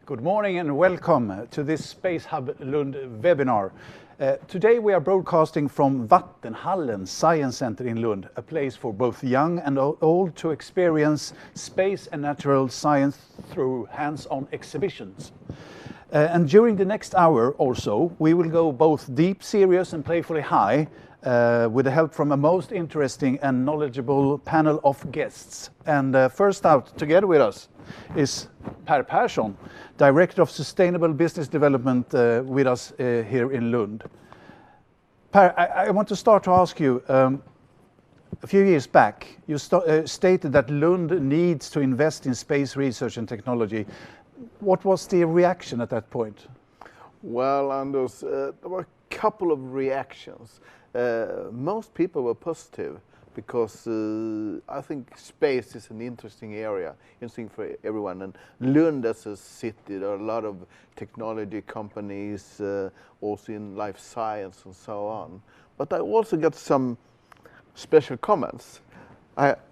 Good morning and welcome to this Space Hub Lund webinar. Today we are broadcasting from Vattenhallen Science Center in Lund, a place for both young and old to experience space and natural science through hands-on exhibitions. And during the next hour or so, we will go both deep, serious and playfully high with the help from a most interesting and knowledgeable panel of guests. And first out together with us is Per Persson, Director of Sustainable Business Development with us here in Lund. Per, I want to start to ask you, a few years back, you stated that Lund needs to invest in space research and technology. What was the reaction at that point? Well, Anders, there were a couple of reactions. Most people were positive because I think space is an interesting area, interesting for everyone. And Lund as a city, there are a lot of technology companies, also in life science and so on. But I also got some special comments.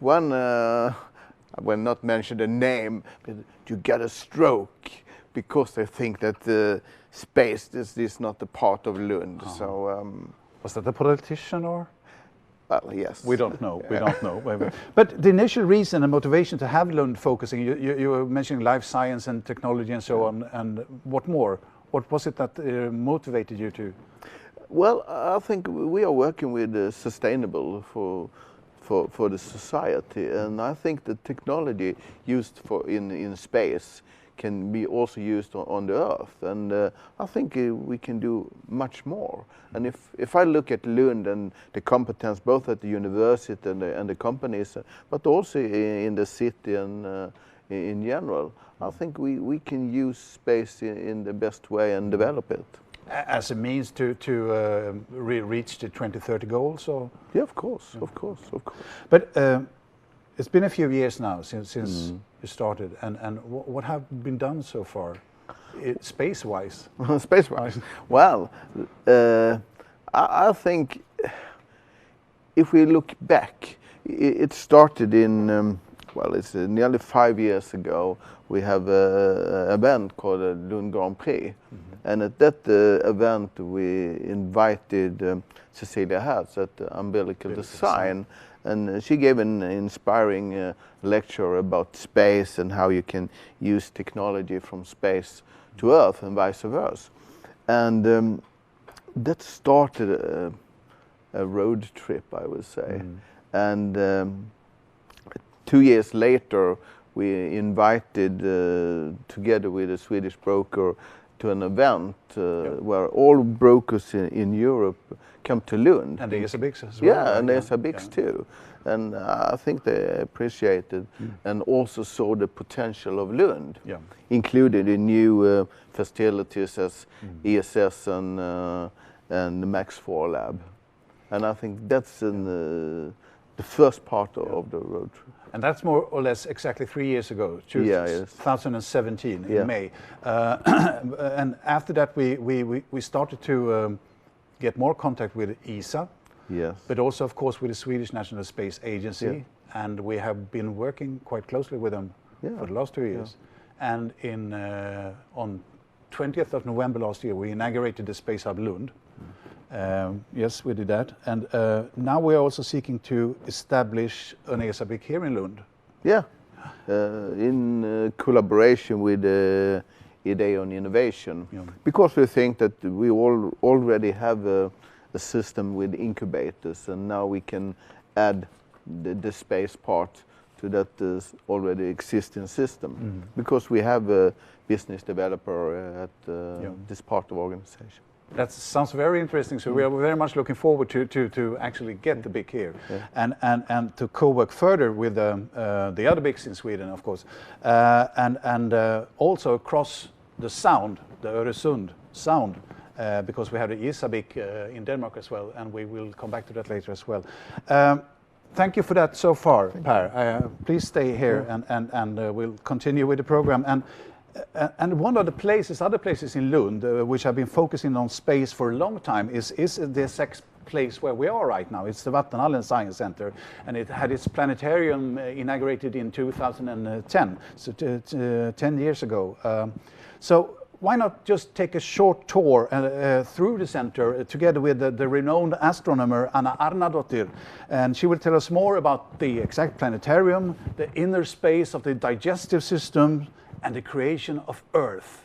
One, I will not mention the name, but you get a stroke because they think that space is not a part of Lund. Oh. So, was that a politician or? Well, yes. We don't know. We don't know. But the initial reason and motivation to have Lund focusing, you were mentioning life science and technology and so on, and what more? What was it that motivated you to? Well, I think we are working with sustainable for the society, and I think the technology used in space can be also used on the Earth, and I think we can do much more. And if I look at Lund and the competence both at the university and the companies, but also in the city and in general, I think we can use space in the best way and develop it. As a means to reach the 2030 goals? Or? Yeah, of course, of course. But it's been a few years now since you started, and what have been done so far, space-wise? Space-wise? Well, I think if we look back, it started in, well, it's nearly 5 years ago. We have an event called the Lund Grand Prix. And at that event, we invited Cecilia Hertz at Umbilical Design. And she gave an inspiring lecture about space and how you can use technology from space to Earth and vice versa. And that started a road trip, I would say. And 2 years later, we invited, together with a Swedish broker, to an event where all brokers in Europe come to Lund. And the ESABICs as well. Yeah, and the ESABICs too. And I think they appreciated and also saw the potential of Lund, including the new facilities as ESS and the Max 4 lab. And I think that's the first part of the road trip. And that's more or less exactly 3 years ago, 2017 in May. And after that, we started to get more contact with ESA, but also, of course, with the Swedish National Space Agency. And we have been working quite closely with them for the last 2 years. And on 20th of November last year, we inaugurated the Space Hub Lund. Yes, we did that. And now we are also seeking to establish an ESABIC here in Lund. Yeah, in collaboration with Ideon Innovation. Because we think that we already have a system with incubators, and now we can add the space part to that already existing system. Because we have a business developer at this part of the organization. That sounds very interesting. So we are very much looking forward to actually get the BIC here and to co-work further with the other BICs in Sweden, of course, and also across the sound, the Öresund sound, because we have the ESABIC in Denmark as well, and we will come back to that later as well. Thank you for that so far, Per. Please stay here and we'll continue with the program. And one of the other places in Lund, which have been focusing on space for a long time, is the place where we are right now. It's the Vattenhallen Science Center, and it had its planetarium inaugurated in 2010, so 10 years ago. So why not just take a short tour through the center together with the renowned astronomer Anna Arnardottir, and she will tell us more about the exact planetarium, the inner space of the digestive system, and the creation of Earth.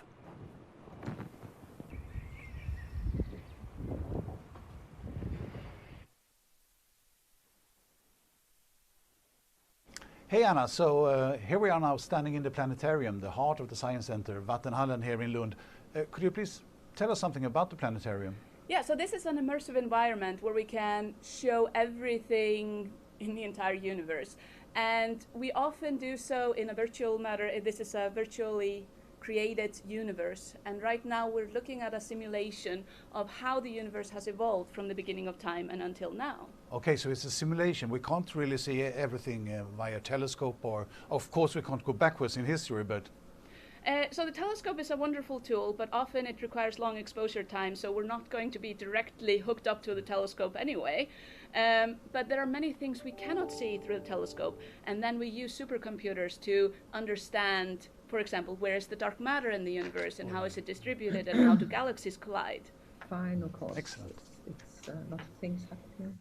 Hey Anna, so here we are now standing in the planetarium, the heart of the Science Center, Vattenhallen here in Lund. Could you please tell us something about the planetarium? Yeah, so this is an immersive environment where we can show everything in the entire universe. And we often do so in a virtual matter. This is a virtually created universe. And right now we're looking at a simulation of how the universe has evolved from the beginning of time and until now. Okay, so it's a simulation. We can't really see everything via telescope, or of course we can't go backwards in history, but... So the telescope is a wonderful tool, but often it requires long exposure time, so we're not going to be directly hooked up to the telescope anyway. But there are many things we cannot see through the telescope, and then we use supercomputers to understand, for example, where is the dark matter in the universe and how is it distributed and how do galaxies collide. Fine, of course. Excellent. It's a lot of things happening.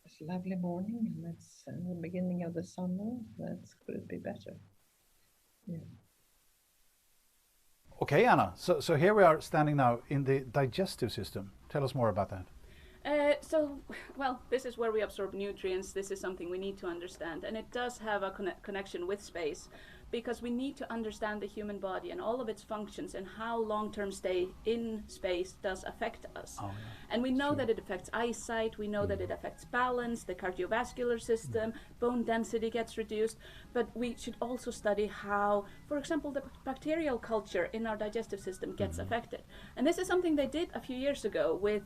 It's a lovely morning, and it's the beginning of the summer. That could it be better? Yeah. Okay, Anna, so here we are standing now in the digestive system. Tell us more about that. Well, this is where we absorb nutrients. This is something we need to understand, and it does have a connection with space, because we need to understand the human body and all of its functions and how long-term stay in space does affect us. Oh, yeah. And we know that it affects eyesight, we know that it affects balance, the cardiovascular system, bone density gets reduced, but we should also study how, for example, the bacterial culture in our digestive system gets affected. And this is something they did a few years ago with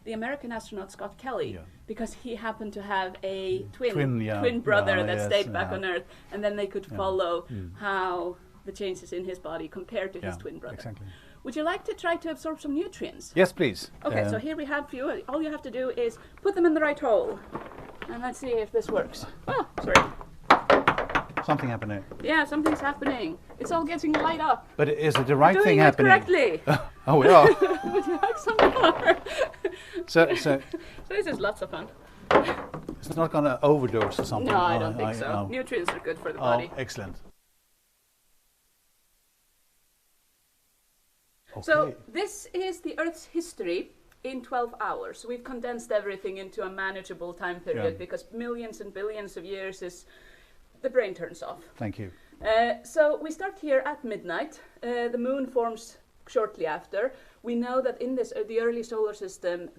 the American astronaut Scott Kelly, because he happened to have a twin brother that stayed back on Earth, and then they could follow how the changes in his body compared to his twin brother. Exactly. Would you like to try to absorb some nutrients? Yes, please. Okay, so here we have for you. All you have to do is put them in the right hole, and let's see if this works. Oh, sorry. Something happened here. Yeah, something's happening. It's all getting light up. But is it the right thing happening? Correctly. Oh, we are. Would you like some more? So this is lots of fun. It's not going to overdose or something? No, I don't think so. No. Nutrients are good for the body. Oh, excellent. Okay. So this is the Earth's history in 12 hours. So we've condensed everything into a manageable time period because millions and billions of years is... the brain turns off. Thank you. So we start here at midnight. The moon forms shortly after. We know that in this the early solar system,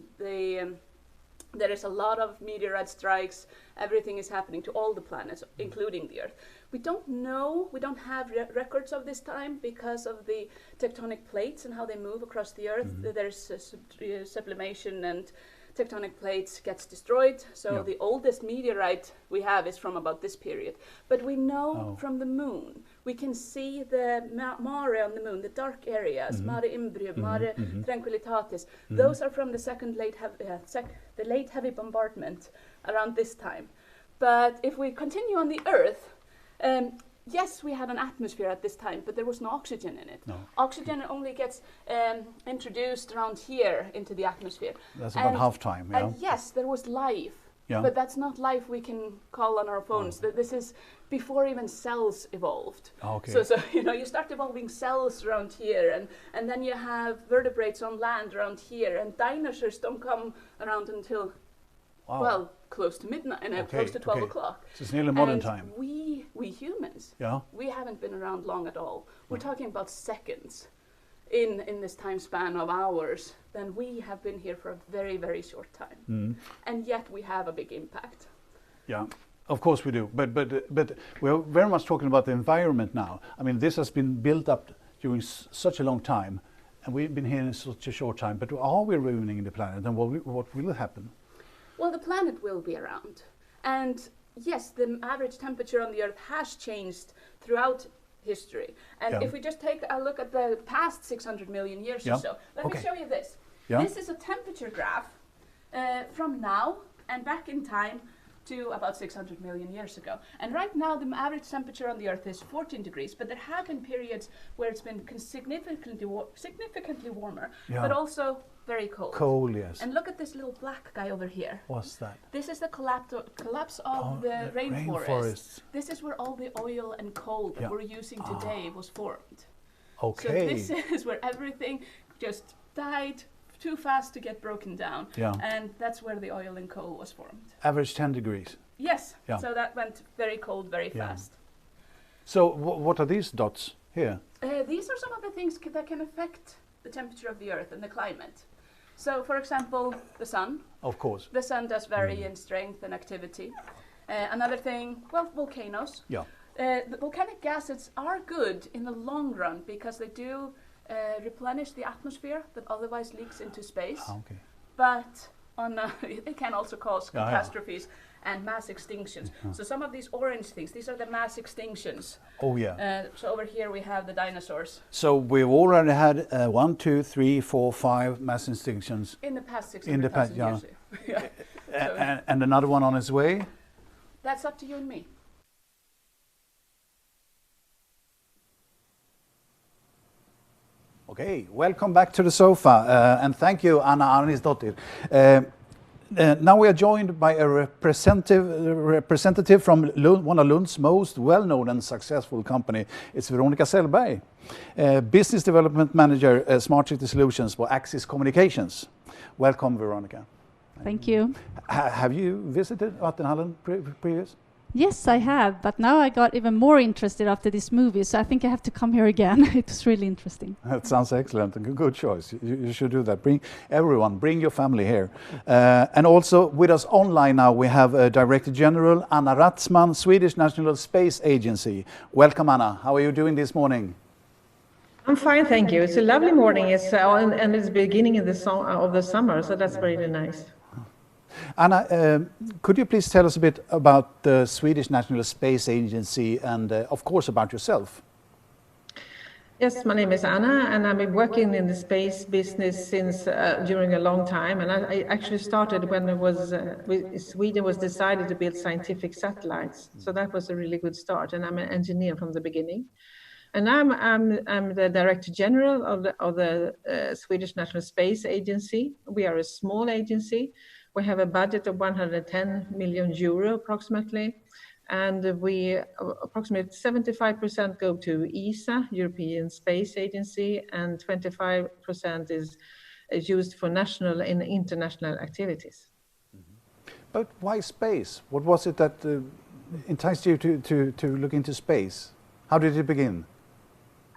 there is a lot of meteorite strikes. Everything is happening to all the planets, including the Earth. We don't know, we don't have records of this time because of the tectonic plates and how they move across the Earth. There's sublimation and tectonic plates gets destroyed, so the oldest meteorite we have is from about this period. But we know from the moon, we can see the mare on the moon, the dark areas, mare imbrium, mare tranquillitatis. Those are from the late heavy bombardment around this time. But if we continue on the Earth, yes, we had an atmosphere at this time, but there was no oxygen in it. No. Oxygen only gets introduced around here into the atmosphere. That's about half time, yeah? And yes, there was life, but that's not life we can call on our phones. This is before even cells evolved. Okay. So you start evolving cells around here, and then you have vertebrates on land around here, and dinosaurs don't come around until... Wow. Well, close to midnight, close to 12 o'clock. So it's nearly modern time. We humans, we haven't been around long at all. We're talking about seconds in this time span of hours. Then we have been here for a very, very short time. And yet we have a big impact. Yeah, of course we do. But we're very much talking about the environment now. I mean, this has been built up during such a long time, and we've been here in such a short time. But are we ruining the planet, and what will happen? Well, the planet will be around. And yes, the average temperature on the Earth has changed throughout history. And if we just take a look at the past 600 million years or so, let me show you this. Yeah. This is a temperature graph from now and back in time to about 600 million years ago. And right now the average temperature on the Earth is 14 degrees, but there have been periods where it's been significantly warmer, but also very cold. Cold, yes. And look at this little black guy over here. What's that? This is the collapse of the rainforest. This is where all the oil and coal that we're using today was formed. Okay. So this is where everything just died too fast to get broken down. Yeah. And that's where the oil and coal was formed. Average 10 degrees. Yes. Yeah. So that went very cold very fast. So what are these dots here? These are some of the things that can affect the temperature of the Earth and the climate. So, for example, the sun. Of course. The sun does vary in strength and activity. Another thing, well, volcanoes. Yeah. The volcanic gases are good in the long run because they do replenish the atmosphere that otherwise leaks into space. Okay. But it can also cause catastrophes and mass extinctions. So some of these orange things, these are the mass extinctions. Oh yeah. So over here we have the dinosaurs. So we've already had 1, 2, 3, 4, 5 mass extinctions. In the past 600,000 years. Yeah. And another one on its way? That's up to you and me. Okay, welcome back to the sofa, and thank you, Anna Arnisdottir. Now we are joined by a representative from Lund, one of Lund's most well-known and successful company. It's Veronica Sellberg, Business Development Manager, Smart City Solutions for Axis Communications. Welcome, Veronica. Thank you. Have you visited Vattenhallen previous? Yes, I have, but now I got even more interested after this movie, so I think I have to come here again. It was really interesting. That sounds excellent. Good choice. You should do that. Bring your family here. And also with us online now we have Director General Anna Ratzman, Swedish National Space Agency. Welcome, Anna. How are you doing this morning? I'm fine, thank you. It's a lovely morning. It's and it's beginning of the summer, so that's really nice. Anna, could you please tell us a bit about the Swedish National Space Agency and, of course, about yourself? Yes, my name is Anna, and I've been working in the space business since during a long time. And I actually started when it was Sweden was decided to build scientific satellites, so that was a really good start. And I'm an engineer from the beginning. And I'm the Director General of the Swedish National Space Agency. We are a small agency. We have a budget of 110 million euro approximately, and we approximately 75% go to ESA, European Space Agency, and 25% is used for national and international activities. But why space? What was it that enticed you to look into space? How did it begin?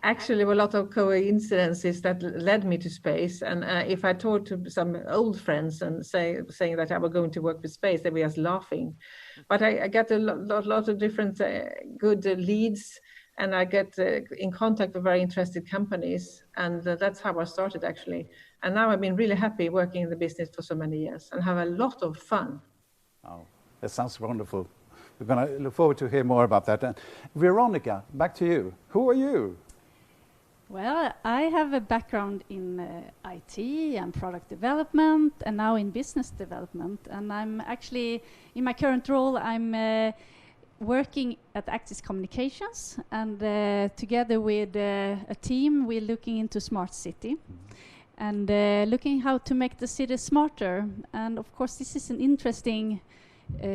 Actually, a lot of coincidences that led me to space. And if I talk to some old friends and saying that I was going to work with space, they were just laughing. But I got a lot of different good leads, and I get in contact with very interested companies. And that's how I started, actually. And now I've been really happy working in the business for so many years and have a lot of fun. Oh, that sounds wonderful. We're going to look forward to hear more about that. And Veronica, back to you. Who are you? Well, I have a background in IT and product development, and now in business development. And I'm actually, in my current role, I'm working at Axis Communications, and together with a team, we're looking into smart city and looking how to make the city smarter. And of course, this is an interesting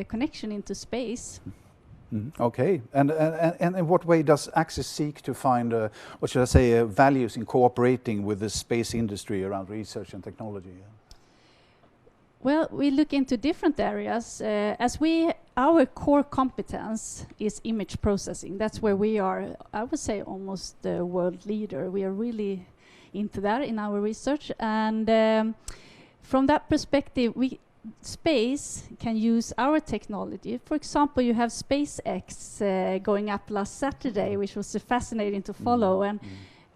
connection into space. Okay, and in what way does Axis seek to find, what should I say, values in cooperating with the space industry around research and technology? Well, we look into different areas. Our core competence is image processing. That's where we are, I would say, almost the world leader. We are really into that in our research, and from that perspective, space can use our technology. For example, you have SpaceX going up last Saturday, which was fascinating to follow,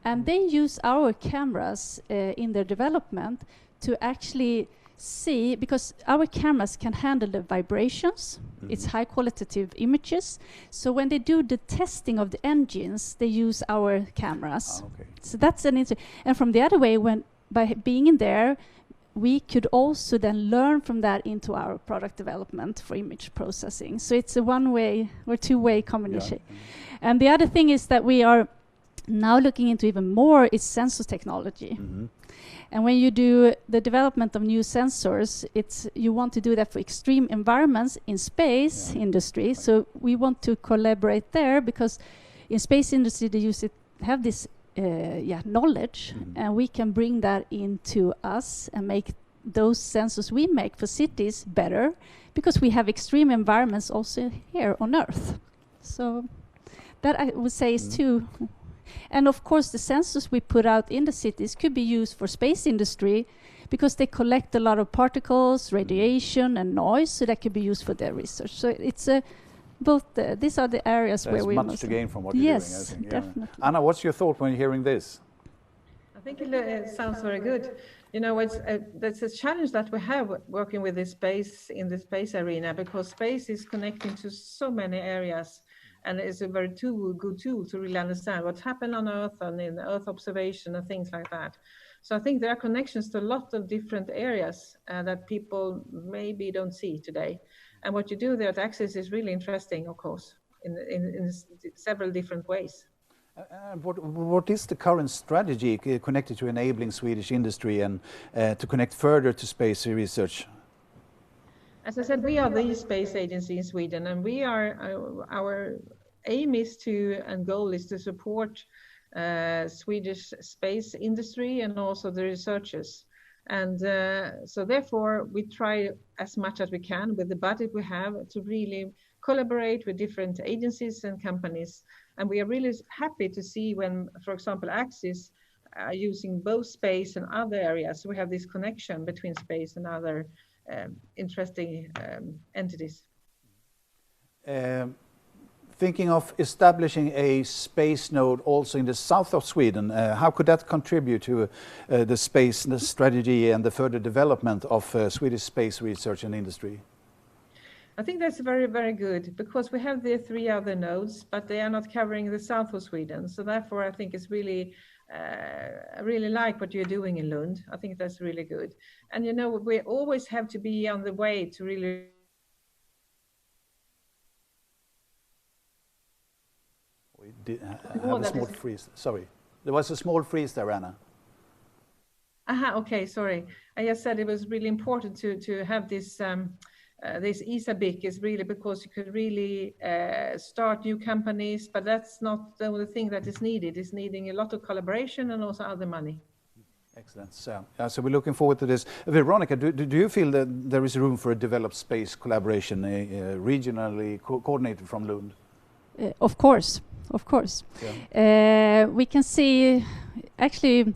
and they use our cameras in their development to actually see, because our cameras can handle the vibrations. It's high qualitative images. So when they do the testing of the engines, they use our cameras. So that's an and from the other way, by being in there, we could also then learn from that into our product development for image processing. So it's a one-way or two-way combination. And the other thing is that we are now looking into even more is sensor technology. And when you do the development of new sensors, you want to do that for extreme environments in space industry. So we want to collaborate there, because in space industry they have this knowledge, and we can bring that into us and make those sensors we make for cities better, because we have extreme environments also here on Earth. So that I would say is two. And of course the sensors we put out in the cities could be used for space industry, because they collect a lot of particles, radiation and noise, so that could be used for their research. So it's these are the areas where we much to gain from what you're doing, I think. Yes, definitely. Anna, what's your thought when you're hearing this? I think it sounds very good. You know, that's a challenge that we have working with this space in the space arena, because space is connecting to so many areas, and it's a very good tool to really understand what's happened on Earth and in Earth observation and things like that. So I think there are connections to a lot of different areas that people maybe don't see today. And what you do there at Axis is really interesting, of course, in several different ways. What is the current strategy connected to enabling Swedish industry and to connect further to space research? As I said, we are the space agency in Sweden, and we are our aim is to, and goal is to support Swedish space industry and also the researchers. And so therefore we try as much as we can with the budget we have to really collaborate with different agencies and companies. And we are really happy to see when, for example, Axis are using both space and other areas. So we have this connection between space and other interesting entities. Thinking of establishing a space node also in the south of Sweden, how could that contribute to the space the strategy and the further development of Swedish space research and industry? I think that's very, very good, because we have the 3 other nodes, but they are not covering the south of Sweden. So therefore, I think it's really, I really like what you're doing in Lund. I think that's really good. And you know, we always have to be on the way to really have a small freeze. Sorry, there was a small freeze there, Anna. Okay, sorry. I just said it was really important to have this this ISABIC is really because you could really start new companies, but that's not the only thing that is needed. It's needing a lot of collaboration and also other money. Excellent. So we're looking forward to this. Veronica, do you feel that there is room for a developed space collaboration regionally coordinated from Lund? Of course. Yeah. We can see actually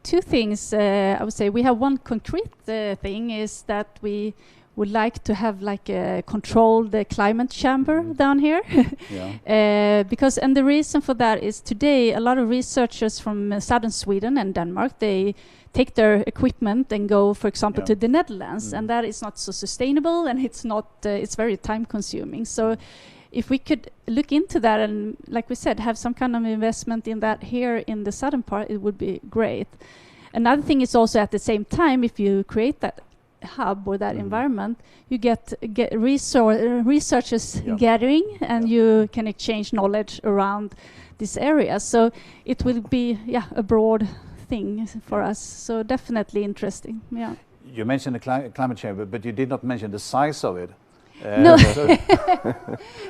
2 things. I would say we have one concrete thing is that we would like to have like a controlled climate chamber down here. Because the reason for that is today a lot of researchers from southern Sweden and Denmark, they take their equipment and go, for example, to the Netherlands, and that is not so sustainable, and it's not it's very time consuming. So if we could look into that and, like we said, have some kind of investment in that here in the southern part, it would be great. Another thing is also at the same time, if you create that hub or that environment, you get researchers gathering, and you can exchange knowledge around this area. So it will be a broad thing for us. So definitely interesting. Yeah. You mentioned the climate change, but you did not mention the size of it. No.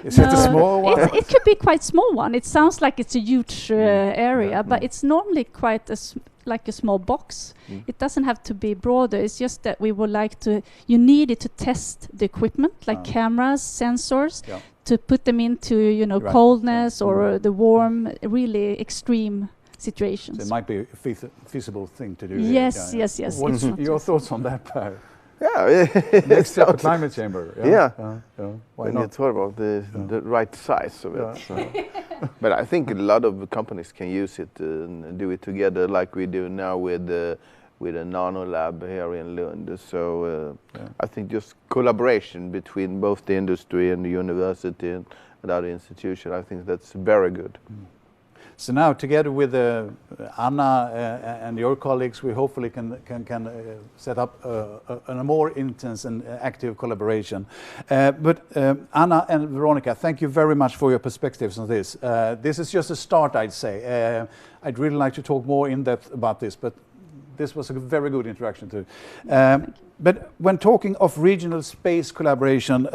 Is it a small one? It could be quite small one. It sounds like it's a huge area, but it's normally quite like a small box. It doesn't have to be broader. It's just that we would like to. You need it to test the equipment, like cameras, sensors, to put them into coldness or the warm, really extreme situations. So it might be a feasible thing to do. Yes. What's your thoughts on that, Per? Yeah, next up, a climate chamber. Why not? You thought about the right size of it. So. But I think a lot of companies can use it and do it together, like we do now with a nano lab here in Lund. So I think just collaboration between both the industry and the university and other institutions, I think that's very good. So now, together with Anna and your colleagues, we hopefully can set up a more intense and active collaboration. But Anna and Veronica, thank you very much for your perspectives on this. This is just a start, I'd say. I'd really like to talk more in depth about this, but this was a very good introduction too. But when talking of regional space collaboration,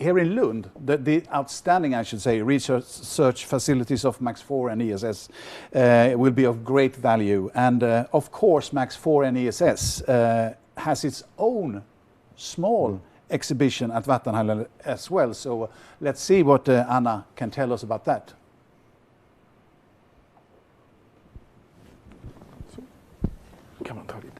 here in Lund, the outstanding, I should say, research facilities of MAX 4 and ESS will be of great value. And of course, MAX 4 and ESS has its own small exhibition at Vattenhallen as well. So let's see what Anna can tell us about that. Come on, David.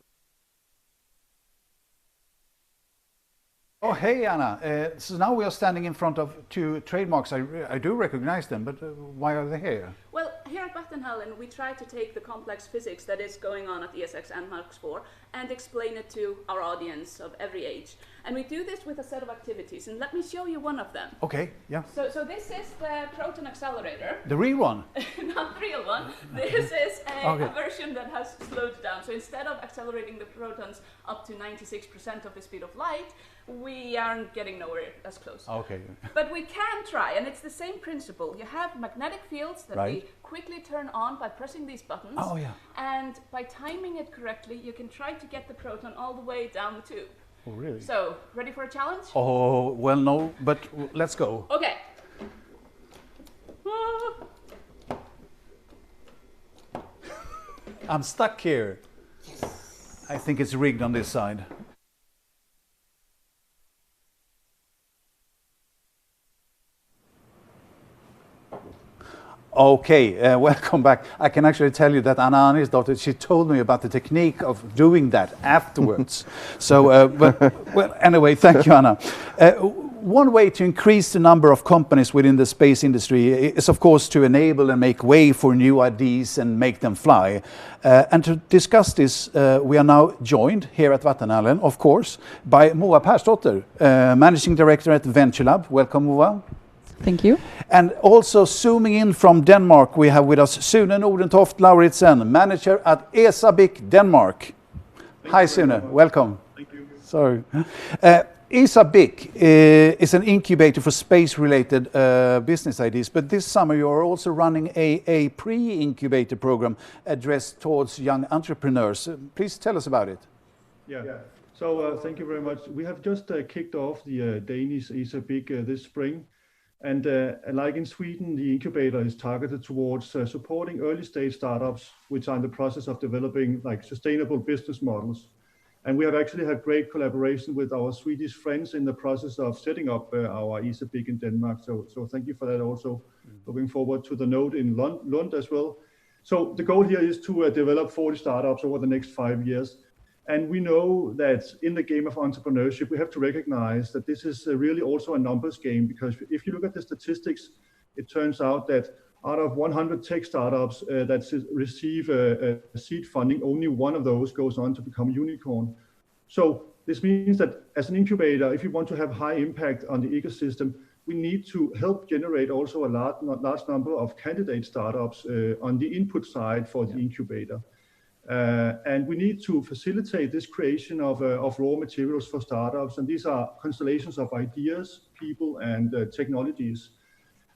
Oh, hey, Anna. So now we are standing in front of two trademarks. I do recognize them, but why are they here? Well, here at Vattenhallen, we try to take the complex physics that is going on at ESX and MAX 4 and explain it to our audience of every age. And we do this with a set of activities, and let me show you one of them. Okay, yeah. So this is the proton accelerator. The real one? Not the real one. This is a version that has slowed down. So instead of accelerating the protons up to 96% of the speed of light, we aren't getting nowhere as close. Okay. But we can try, and it's the same principle. You have magnetic fields that we quickly turn on by pressing these buttons. Oh, yeah. And by timing it correctly, you can try to get the proton all the way down the tube. Oh, really? So, ready for a challenge? Oh, well, no, but let's go. Okay. I'm stuck here. Yes. I think it's rigged on this side. Okay, welcome back. I can actually tell you that Anna Anisdottir, she told me about the technique of doing that afterwards. So, well, anyway, thank you, Anna. One way to increase the number of companies within the space industry is, of course, to enable and make way for new ideas and make them fly. And to discuss this, we are now joined here at Vattenhallen, of course, by Moa Persdotter, Managing Director at Venture Lab. Welcome, Moa. Thank you. And also zooming in from Denmark, we have with us Sune Nordentoft Lauritsen, manager at ESABIC Denmark. Hi Sune, welcome. Thank you. Sorry. ESABIC is an incubator for space-related business ideas, but this summer you are also running a pre-incubator program addressed towards young entrepreneurs. Please tell us about it. Yeah. So thank you very much. We have just kicked off the Danish ESABIC this spring. And like in Sweden, the incubator is targeted towards supporting early stage startups, which are in the process of developing like sustainable business models. And we have actually had great collaboration with our Swedish friends in the process of setting up our ESABIC in Denmark. So thank you for that also. Looking forward to the node in Lund as well. So the goal here is to develop 40 startups over the next 5 years. And we know that in the game of entrepreneurship, we have to recognize that this is really also a numbers game, because if you look at the statistics, it turns out that out of 100 tech startups that receive seed funding, only one of those goes on to become a unicorn. So this means that as an incubator, if you want to have high impact on the ecosystem, we need to help generate also a large number of candidate startups on the input side for the incubator. And we need to facilitate this creation of raw materials for startups. And these are constellations of ideas, people, and technologies.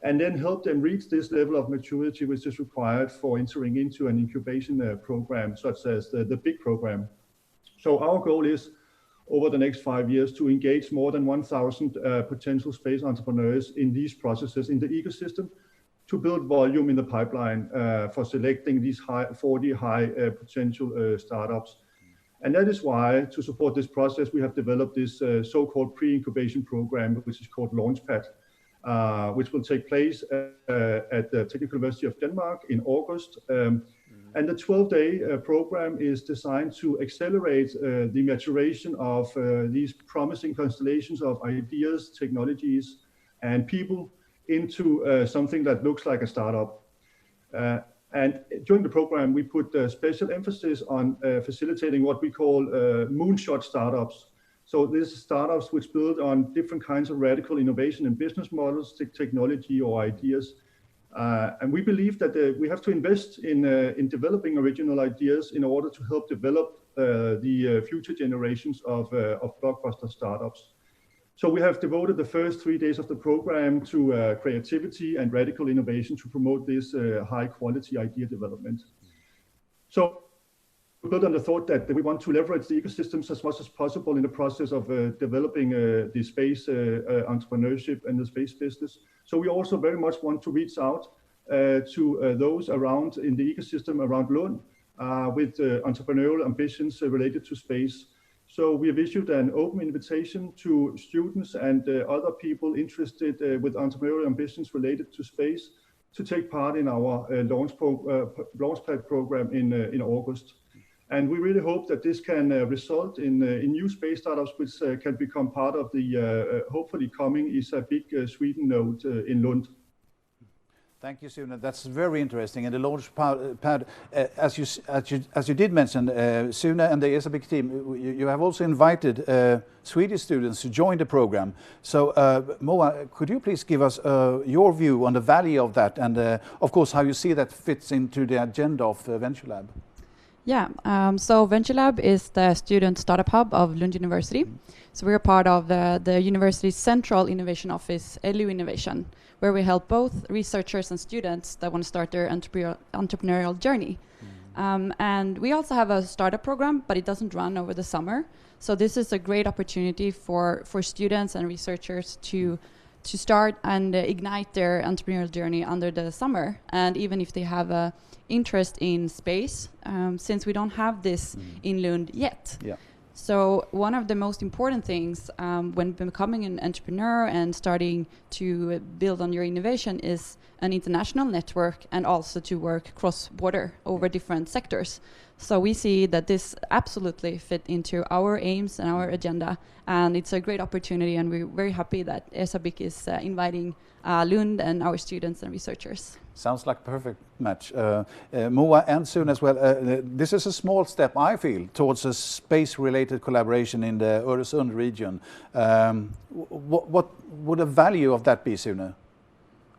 And then help them reach this level of maturity, which is required for entering into an incubation program, such as the big program. So our goal is, over the next 5 years, to engage more than 1,000 potential space entrepreneurs in these processes in the ecosystem, to build volume in the pipeline for selecting these 40 high potential startups. And that is why, to support this process, we have developed this so-called pre-incubation program, which is called Launchpad, which will take place at the Technical University of Denmark in August. And the 12-day program is designed to accelerate the maturation of these promising constellations of ideas, technologies, and people into something that looks like a startup. And during the program, we put special emphasis on facilitating what we call moonshot startups. So these startups which build on different kinds of radical innovation in business models, technology, or ideas. And we believe that we have to invest in developing original ideas in order to help develop the future generations of blockbuster startups. So we have devoted the first 3 days of the program to creativity and radical innovation to promote this high quality idea development. So we built on the thought that we want to leverage the ecosystems as much as possible in the process of developing the space entrepreneurship and the space business. So we also very much want to reach out to those around in the ecosystem around Lund with entrepreneurial ambitions related to space. So we have issued an open invitation to students and other people interested with entrepreneurial ambitions related to space to take part in our Launchpad program in August. And we really hope that this can result in new space startups which can become part of the hopefully coming ISA Big Sweden node in Lund. Thank you, Sune. That's very interesting. And the Launchpad, as you did mention, Sune and the ISA Big team, you have also invited Swedish students to join the program. So, Moa, could you please give us your view on the value of that, and of course how you see that fits into the agenda of Venture Lab? Yeah, so Venture Lab is the student startup hub of Lund University. So we're part of the university's central innovation office, LU Innovation, where we help both researchers and students that want to start their entrepreneurial journey. And we also have a startup program, but it doesn't run over the summer. So this is a great opportunity for students and researchers to start and ignite their entrepreneurial journey under the summer. And even if they have a interest in space, since we don't have this in Lund yet. Yeah. So one of the most important things when becoming an entrepreneur and starting to build on your innovation is an international network, and also to work cross-border over different sectors. So we see that this absolutely fit into our aims and our agenda, and it's a great opportunity, and we're very happy that ISA Big is inviting Lund and our students and researchers. Sounds like a perfect match. Moa and Sune as well. This is a small step, I feel, towards a space-related collaboration in the Öresund region. What would the value of that be, Sune?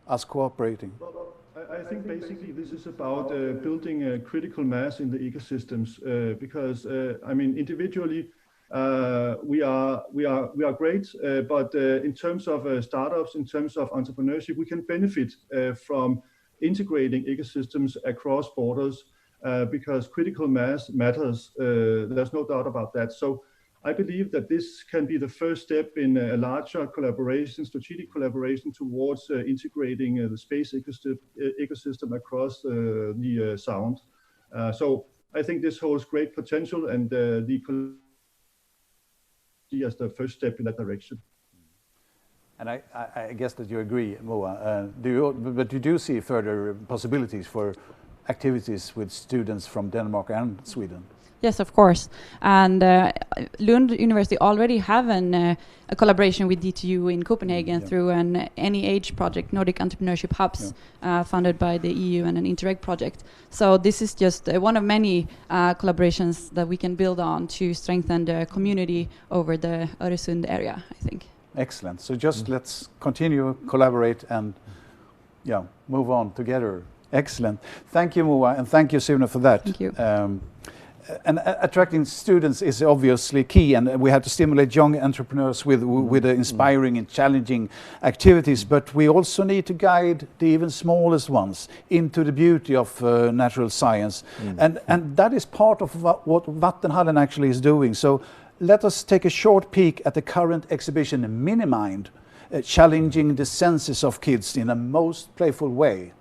Us cooperating? Well, I think basically this is about building a critical mass in the ecosystems because I mean individually we are great, but in terms of startups, in terms of entrepreneurship, we can benefit from integrating ecosystems across borders because critical mass matters. There's no doubt about that. So I believe that this can be the first step in a larger collaboration, strategic collaboration towards integrating the space ecosystem across the Sound. So I think this holds great potential, and the as the first step in that direction. And I guess that you agree, Moa. But you do see further possibilities for activities with students from Denmark and Sweden? Yes, of course. And Lund University already have a collaboration with DTU in Copenhagen through an NEH project, Nordic Entrepreneurship Hubs, funded by the EU and an Interreg project. So this is just one of many collaborations that we can build on to strengthen the community over the Öresund area, I think. Excellent. So just let's continue, collaborate, and move on together. Excellent. Thank you, Moa, and thank you, Sune, for that. Thank you. And attracting students is obviously key, and we have to stimulate young entrepreneurs with inspiring and challenging activities, but we also need to guide the even smallest ones into the beauty of natural science. And that is part of what Vattenhallen actually is doing. So let us take a short peek at the current exhibition, Minimind, challenging the senses of kids in a most playful way.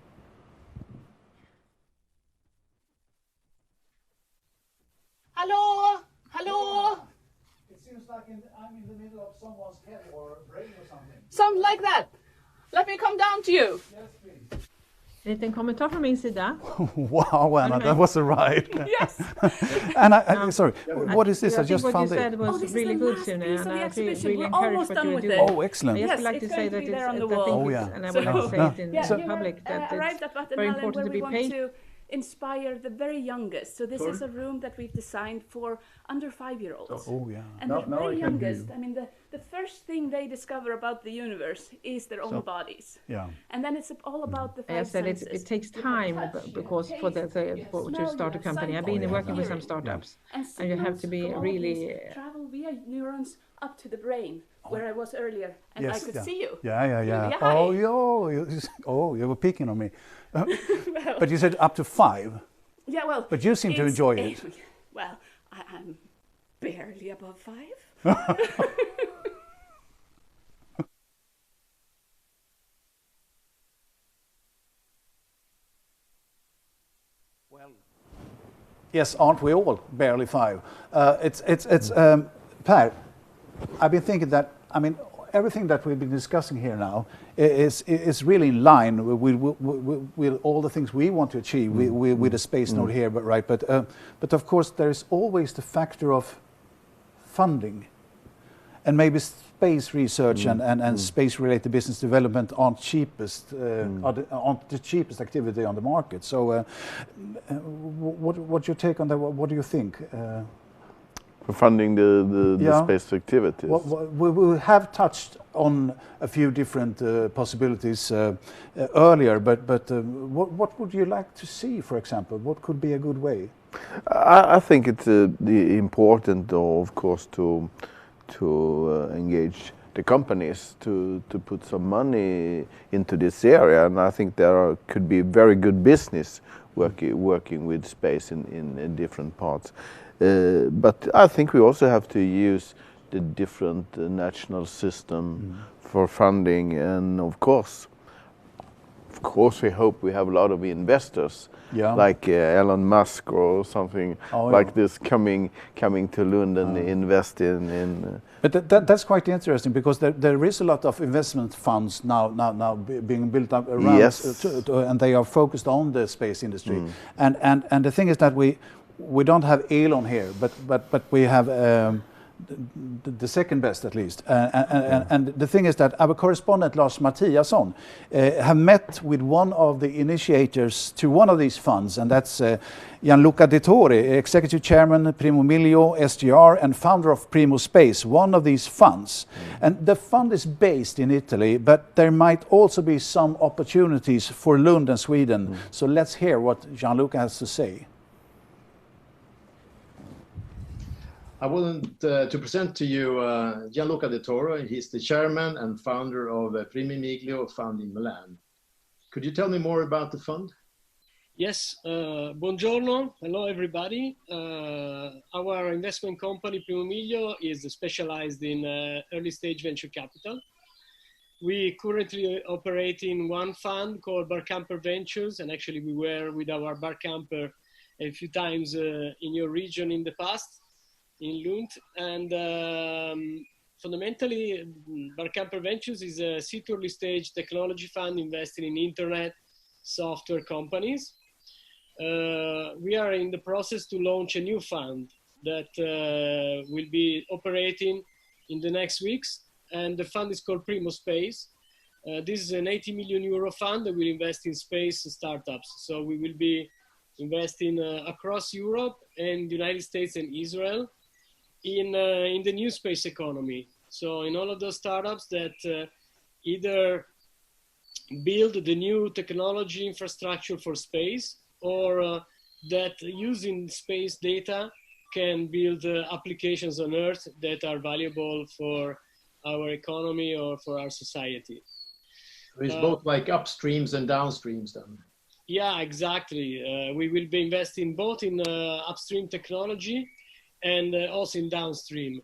Hello, hello. It seems like I'm in the middle of someone's head or brain or something. Something like that. Let me come down to you. Yes, please. En liten kommentar från min sida. Wow, Anna, that was a ride. Yes. And sorry, what is this? I just found it. What you said was really good, Sune, and I feel really almost encouraged what done you're with doing. it. Oh, excellent. I just Yes, would like to it's say going to that be there on the it's, wall. and I would like to say it in public that arrived at it's very important to be paid. To inspire the very youngest. So this is a room that we've designed for under 5-year-olds. Oh yeah. And the very youngest, I mean the first thing they discover about the universe is their own bodies. Yeah. And then it's all about the five I said senses. it takes You have time touch, because you for have the taste, for, you to have start a smell, company. I've you have been sight, working with some hearing. startups, And and you have to be signals from all really these travel via neurons up to the brain, where I was earlier, and I could see you. Yeah. Really Oh, high. you were picking on me. Well, But you said up to 5. yeah, well. But you seem to it's enjoy it. Well, I'm barely above 5. Yes, aren't we all barely 5? Per, I've been thinking that, I mean, everything that we've been discussing here now is really in line with all the things we want to achieve with the space node here, but of course there is always the factor of funding, and maybe space research and space-related business development aren't the cheapest activity on the market. So, what's your take on that? What do you think? For funding the space activities. We have touched on a few different possibilities earlier, but what would you like to see, for example? What could be a good way? I think it's important, of course, to engage the companies to put some money into this area, and I think there could be very good business working with space in different parts. But I think we also have to use the different national system for funding, and of course we hope we have a lot of investors, like Elon Musk or something like this coming to Lund and invest in. But that's quite interesting, because there is a lot of investment funds now being built up around, and they are focused on the space industry. And the thing is that we don't have Elon here, but we have the second best, at least. And the thing is that our correspondent Lars Mattiasson have met with one of the initiators to one of these funds, and that's Gianluca De Torre, executive chairman, Primo Miglio, SGR, and founder of Primo Space, one of these funds. And the fund is based in Italy, but there might also be some opportunities for Lund and Sweden. So let's hear what Gianluca has to say. I wanted to present to you Gianluca De Torre. He's the chairman and founder of Primo Miglio Fund in Milan. Could you tell me more about the fund? Yes, buongiorno. Hello, everybody. Our investment company, Primo Miglio, is specialized in early stage venture capital. We currently operate in one fund called Barcamper Ventures, and actually we were with our Barcamper a few times in your region in the past, in Lund. And fundamentally, Barcamper Ventures is a seed early stage technology fund investing in internet software companies. We are in the process to launch a new fund that will be operating in the next weeks, and the fund is called Primo Space. This is an 80 million euro fund that will invest in space startups. So we will be investing across Europe and the United States and Israel in the new space economy. So in all of those startups that either build the new technology infrastructure for space, or that using space data can build applications on Earth that are valuable for our economy or for our society. It's both like upstreams and downstreams then. Yeah, exactly. We will be investing both in upstream technology and also in downstream.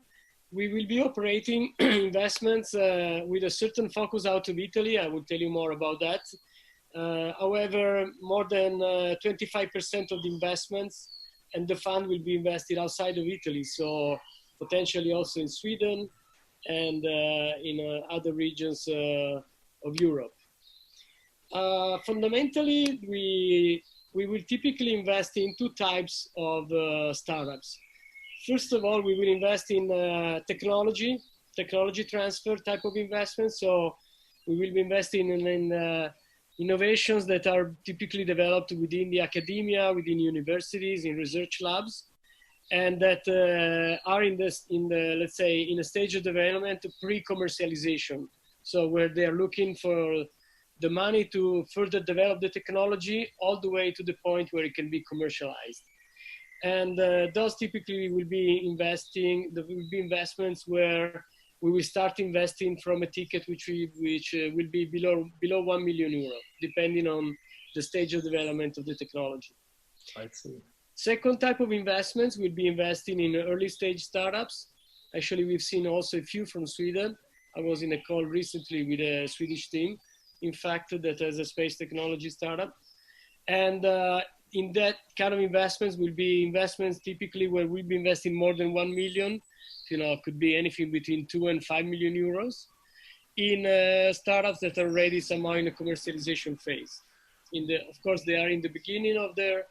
We will be operating investments with a certain focus out of Italy. I will tell you more about that. However, more than 25% of the investments and the fund will be invested outside of Italy, so potentially also in Sweden and in other regions of Europe. Fundamentally, we will typically invest in two types of startups. First of all, we will invest in technology transfer type of investment. So we will be investing in innovations that are typically developed within the academia, within universities, in research labs. and that are in the let's say in a stage of development pre-commercialization. So where they are looking for the money to further develop the technology all the way to the point where it can be commercialized. And those typically will be investments where we will start investing from a ticket which will be below 1 million euro, depending on the stage of development of the technology. I see. Second type of investments will be investing in early stage startups. Actually, we've seen also a few from Sweden. I was in a call recently with a Swedish team, in fact, that has a space technology startup. And in that kind of investments will be investments typically where we'll be investing more than 1 million, could be anything between 2 and 5 million euros in startups that are already somehow in a commercialization phase. Of course, they are in the beginning of their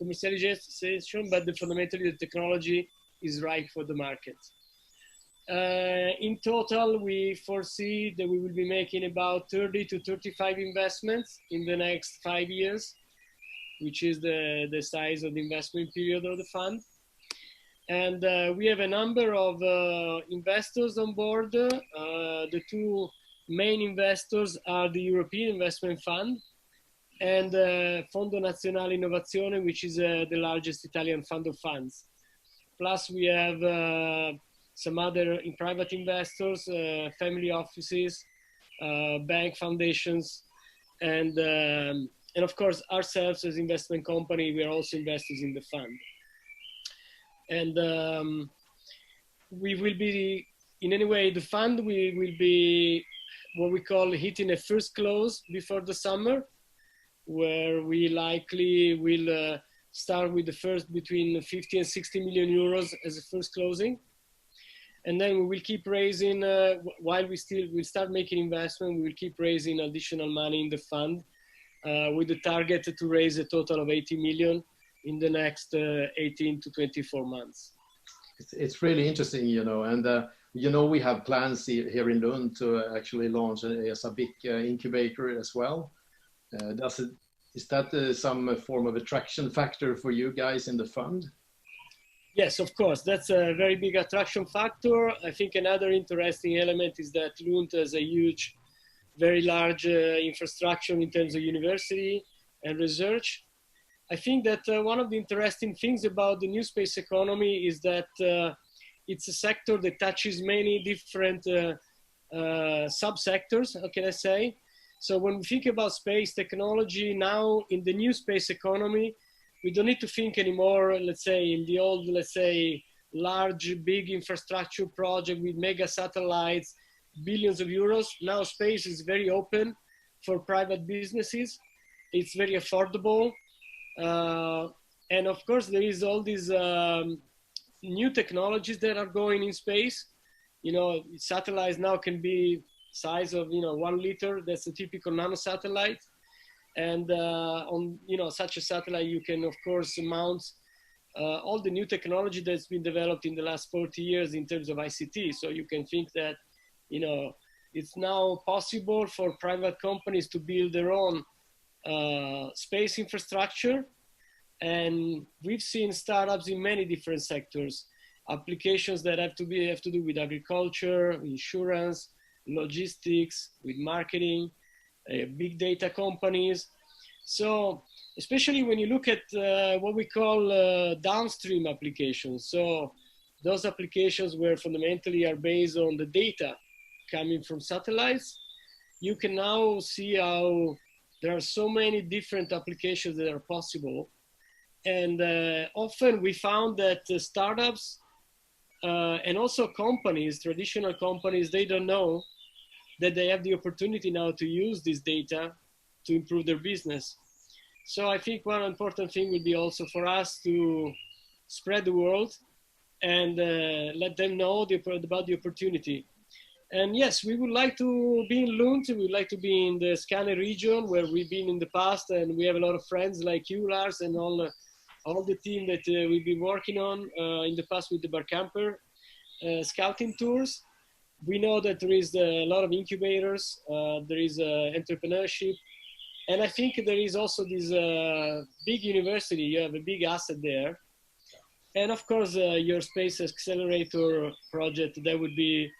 commercialization, but fundamentally the technology is right for the market. In total, we foresee that we will be making about 30 to 35 investments in the next 5 years, which is the size of the investment period of the fund. And we have a number of investors on board. The two main investors are the European Investment Fund and Fondo Nazionale Innovazione, which is the largest Italian fund of funds. Plus we have some other private investors, family offices, bank foundations, and of course ourselves as investment company, we are also investors in the fund. And we will be, in any way, the fund will be what we call hitting a first close before the summer, where we likely will start with the first between 50 and 60 million euros as a first closing. And then we will keep raising, while we'll start making investment, we will keep raising additional money in the fund with the target to raise a total of 80 million in the next 18 to 24 months. It's really interesting, and we have plans here in Lund to actually launch a big incubator as well. Is that some form of attraction factor for you guys in the fund? Yes, of course. That's a very big attraction factor. I think another interesting element is that Lund has a huge, very large infrastructure in terms of university and research. I think that one of the interesting things about the new space economy is that it's a sector that touches many different subsectors, how can I say? So when we think about space technology now in the new space economy, we don't need to think anymore, let's say, in the old, let's say, large, big infrastructure project with mega satellites, billions of euros. Now space is very open for private businesses. It's very affordable. And of course, there is all these new technologies that are going in space. Satellites now can be size of 1 liter. That's a typical nano satellite. And on such a satellite, you can of course mount all the new technology that's been developed in the last 40 years in terms of ICT. So you can think that it's now possible for private companies to build their own space infrastructure. And we've seen startups in many different sectors, applications that have to do with agriculture, insurance, logistics, with marketing, big data companies. So especially when you look at what we call downstream applications. So those applications where fundamentally are based on the data coming from satellites, you can now see how there are so many different applications that are possible. And often we found that startups and also companies, traditional companies, they don't know that they have the opportunity now to use this data to improve their business. So I think one important thing would be also for us to spread the word and let them know about the opportunity. And yes, we would like to be in Lund. We would like to be in the Skåne region where we've been in the past, and we have a lot of friends like you, Lars, and all the team that we've been working on in the past with the Barcamper scouting tours. We know that there is a lot of incubators, there is entrepreneurship, and I think there is also this big university. You have a big asset there. And of course, your space accelerator project, that would be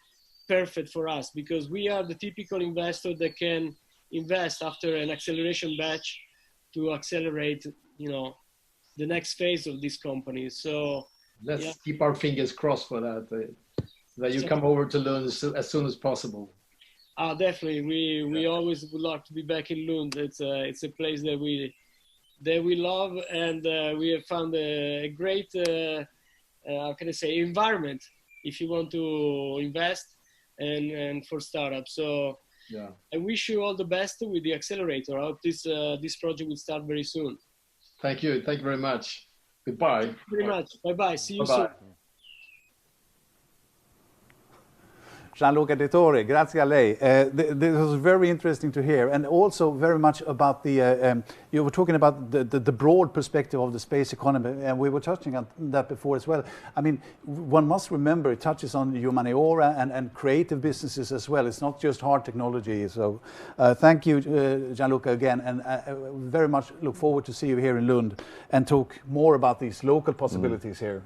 perfect for us, because we are the typical investor that can invest after an acceleration batch to accelerate, the next phase of this company. So let's keep our fingers crossed for that, that you come over to Lund as soon as possible. Definitely. We always would like to be back in Lund. It's a place that we love, and we have found a great, how can I say, environment if you want to invest and for startups. So I wish you all the best with the accelerator. I hope this project will start very soon. Thank you. Thank you very much. Goodbye. Thank you very much. Bye-bye. See you soon. Gianluca De Torre, grazie a lei. This was very interesting to hear, and also very much about the, you were talking about the broad perspective of the space economy, and we were touching on that before as well. I mean, one must remember it touches on humaniora and creative businesses as well. It's not just hard technology. So thank you, Gianluca, again, and very much look forward to see you here in Lund and talk more about these local possibilities here.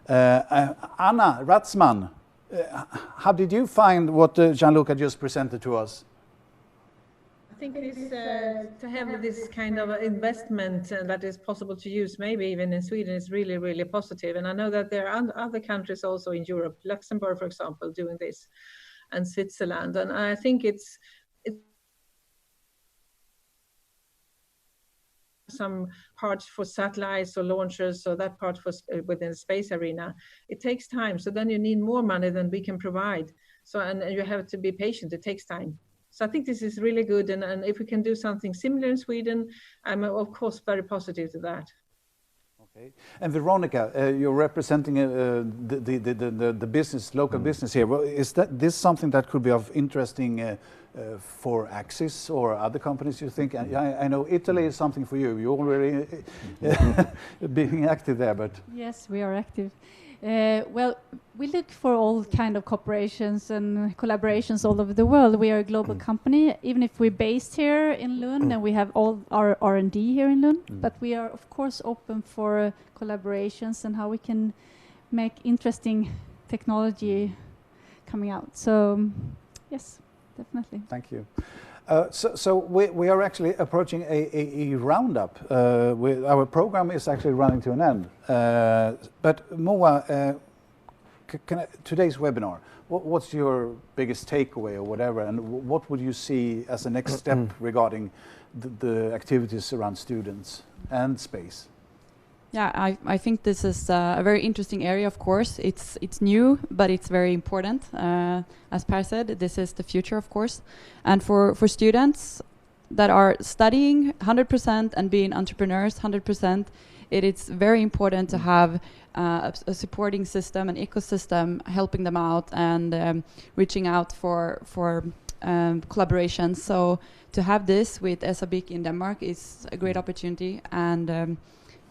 Anna Ratzman, how did you find what Gianluca just presented to us? I think it is to have this kind of investment that is possible to use, maybe even in Sweden, is really, really positive. And I know that there are other countries also in Europe, Luxembourg, for example, doing this, and Switzerland. And I think it's some parts for satellites or launchers, so that part for within the space arena, it takes time. So then you need more money than we can provide. So and you have to be patient. It takes time. So I think this is really good, and if we can do something similar in Sweden, I'm of course very positive to that. Okay. And Veronica, you're representing the business, local business here. Well, is this something that could be of interesting for Axis or other companies, you think? I know Italy is something for you. You're already being active there, but... Yes, we are active. Well, we look for all kind of cooperations and collaborations all over the world. We are a global company, even if we're based here in Lund and we have all our R&D here in Lund. But we are, of course, open for collaborations and how we can make interesting technology coming out. So, yes, definitely. Thank you. So we are actually approaching a roundup. Our program is actually running to an end. But Moa, today's webinar, what's your biggest takeaway or whatever, and what would you see as a next step regarding the activities around students and space? Yeah, I think this is a very interesting area, of course. It's new, but it's very important. As Per said, this is the future, of course. And for students that are studying 100% and being entrepreneurs 100%, it is very important to have a supporting system, an ecosystem helping them out and reaching out for collaboration. So to have this with SABIC in Denmark is a great opportunity, and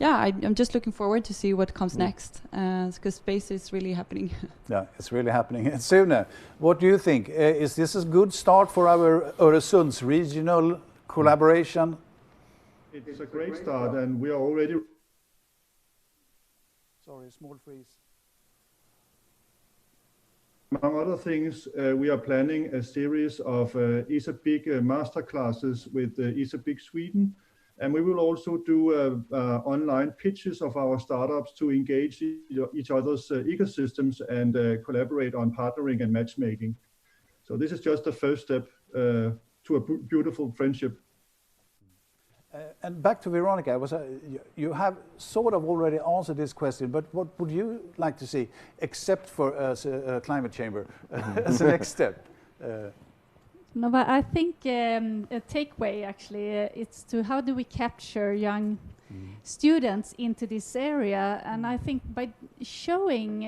yeah, I'm just looking forward to see what comes next, because space is really happening. Yeah, it's really happening. And Sune, what do you think? Is this a good start for our Öresunds regional collaboration? It's a great start, and we are already... Sorry, small freeze. Among other things, we are planning a series of ESABIC masterclasses with ESABIC Sweden. And we will also do online pitches of our startups to engage each other's ecosystems and collaborate on partnering and matchmaking. So this is just the first step to a beautiful friendship. And back to Veronica, you have sort of already answered this question, but what would you like to see, except for a climate chamber, as a next step? No, but I think a takeaway actually it's to how do we capture young students into this area, and I think by showing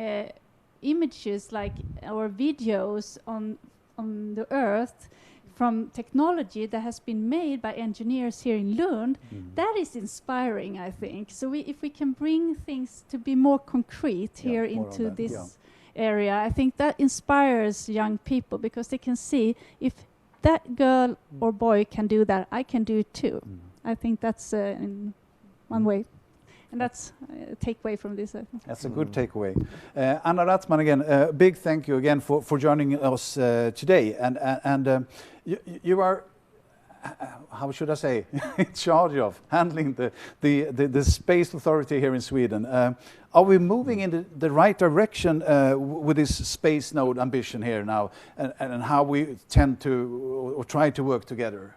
images like or videos on the Earth from technology that has been made by engineers here in Lund, that is inspiring, I think. So if we can bring things to be more concrete here into this area, I think that inspires young people, because they can see if that girl or boy can do that, I can do it too. I think that's in one way. And that's a takeaway from this. That's a good takeaway. Anna Rathman, again, big thank you again for joining us today. And you are, how should I say, in charge of handling the space authority here in Sweden. Are we moving in the right direction with this space node ambition here now, and how we tend to or try to work together?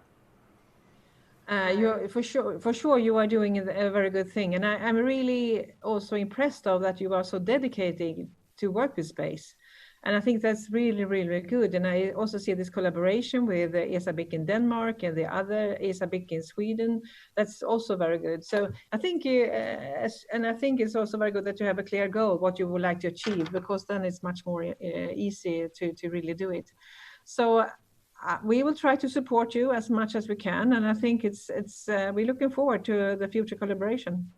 For sure, you are doing a very good thing, and I'm really also impressed of that you are so dedicated to work with space, and I think that's really, really good. And I also see this collaboration with ESA-BIC in Denmark and the other ESA-BIC in Sweden. That's also very good. So I think, and I think it's also very good that you have a clear goal what you would like to achieve, because then it's much more easy to really do it. So. We will try to support you as much as we can, and I think we're looking forward to the future collaboration.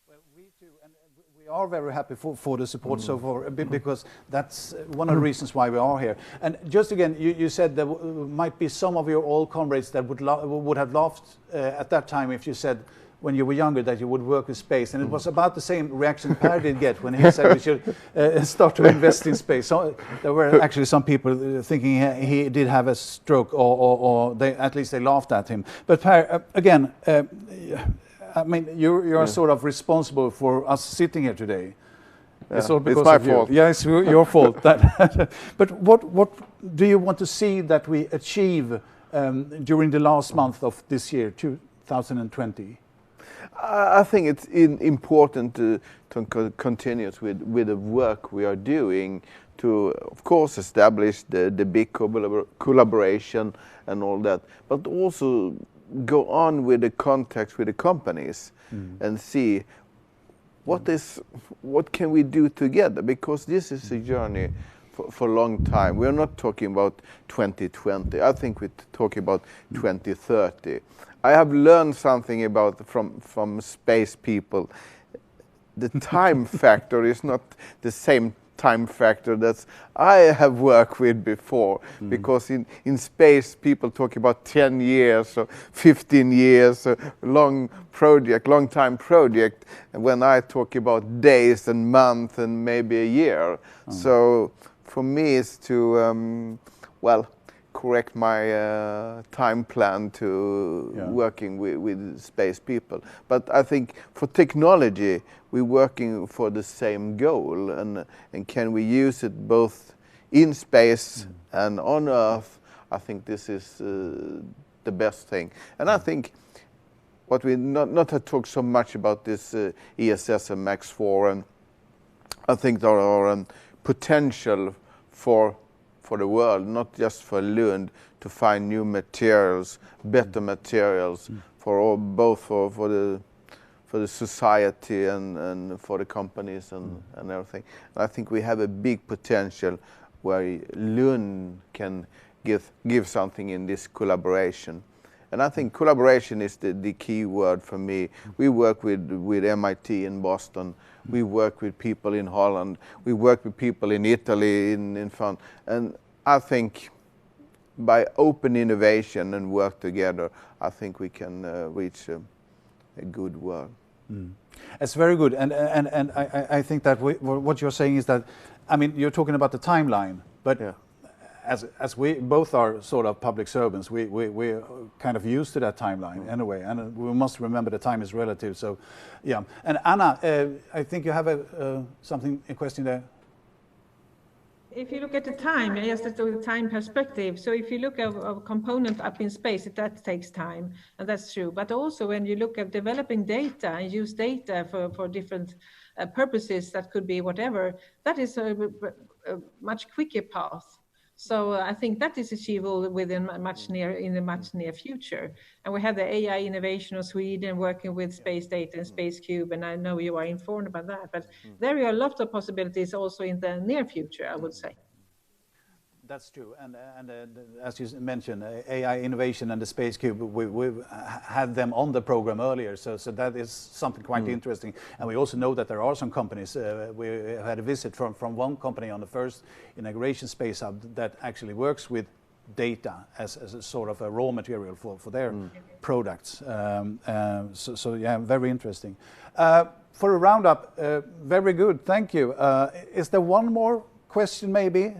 Well, we too, and we are very happy for the support so far, because that's one of the reasons why we are here. And just again, you said there might be some of your old comrades that would have laughed at that time if you said, when you were younger, that you would work with space, and it was about the same reaction Per did get when he said we should start to invest in space. So there were actually some people thinking he did have a stroke, or at least they laughed at him. But Per, again, I mean, you're sort of responsible for us sitting here today. Yeah, it's all because it's my of fault. You. Yeah, it's your fault. But what do you want to see that we achieve during the last month of this year, 2020? I think it's important to continue with the work we are doing to, of course, establish the big collaboration and all that, but also go on with the contacts with the companies and see what can we do together, because this is a journey for a long time. We're not talking about 2020. I think we're talking about 2030. I have learned something from space people. The time factor is not the same time factor that I have worked with before, because in space people talk about 10 years or 15 years, a long time project, and when I talk about days and months and maybe a year. So for me it's to correct my time plan to working with space people. But I think for technology, we're working for the same goal, and can we use it both in space and on Earth? I think this is the best thing. And I think what we not have talked so much about this ESS and Max 4, and I think there are potential for the world, not just for Lund, to find new materials, better materials for both for the society and for the companies and everything. And I think we have a big potential where Lund can give something in this collaboration. And I think collaboration is the key word for me. We work with MIT in Boston. We work with people in Holland. We work with people in Italy, in France. And I think by open innovation and work together, I think we can reach a good world. It's very good. And I think that what you're saying is that, I mean, you're talking about the timeline, but as we both are sort of public servants, we're kind of used to that timeline anyway, and we must remember that time is relative. So, yeah. And Anna, I think you have a question there. If you look at the time, yes, that's the time perspective. So if you look at a component up in space, that takes time, and that's true. But also when you look at developing data and use data for different purposes, that could be whatever, that is a much quicker path. So I think that is achievable within in the much near future. And we have the AI Innovation of Sweden working with space data and Space Cube, and I know you are informed about that. But there are a lot of possibilities also in the near future, I would say. That's true, and as you mentioned, AI Innovation and the Space Cube, we've had them on the program earlier, so that is something quite interesting. And we also know that there are some companies, we had a visit from one company on the first inauguration Space Hub that actually works with data as a sort of a raw material for their products. So yeah, very interesting. for a roundup, very good, thank you. Is there one more question maybe?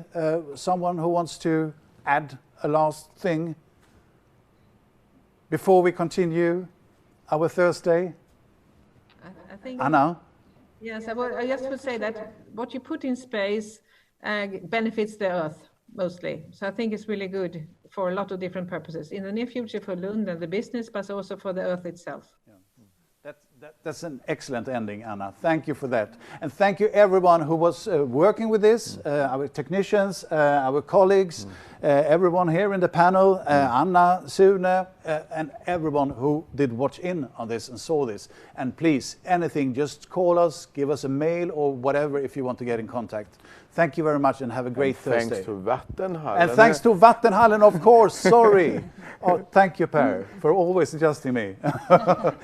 Someone who wants to add a last thing before we continue our Thursday? I think, Anna? yes, I just would say that what you put in space benefits the Earth mostly. So I think it's really good for a lot of different purposes. In the near future for Lund and the business, but also for the Earth itself. That's an excellent ending, Anna. Thank you for that. And thank you everyone who was working with this, our technicians, our colleagues, everyone here in the panel, Anna, Sune, and everyone who did watch in on this and saw this. And please, anything, just call us, give us a mail or whatever if you want to get in contact. Thank you very much and have a great Thursday. Thanks to Vattenhallen. And thanks to Vattenhallen, of course, sorry. Oh, thank you, Per, for always adjusting me.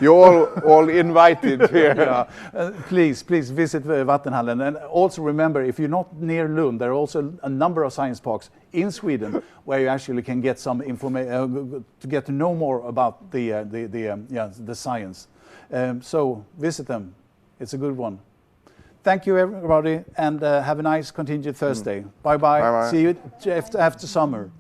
You're all invited here. Yeah. Please visit Vattenhallen. And also remember, if you're not near Lund, there are also a number of science parks in Sweden where you actually can get some information, to get to know more about the science. So visit them. It's a good one. Thank you, everybody, and have a nice continued Thursday. Bye-bye. See you after summer.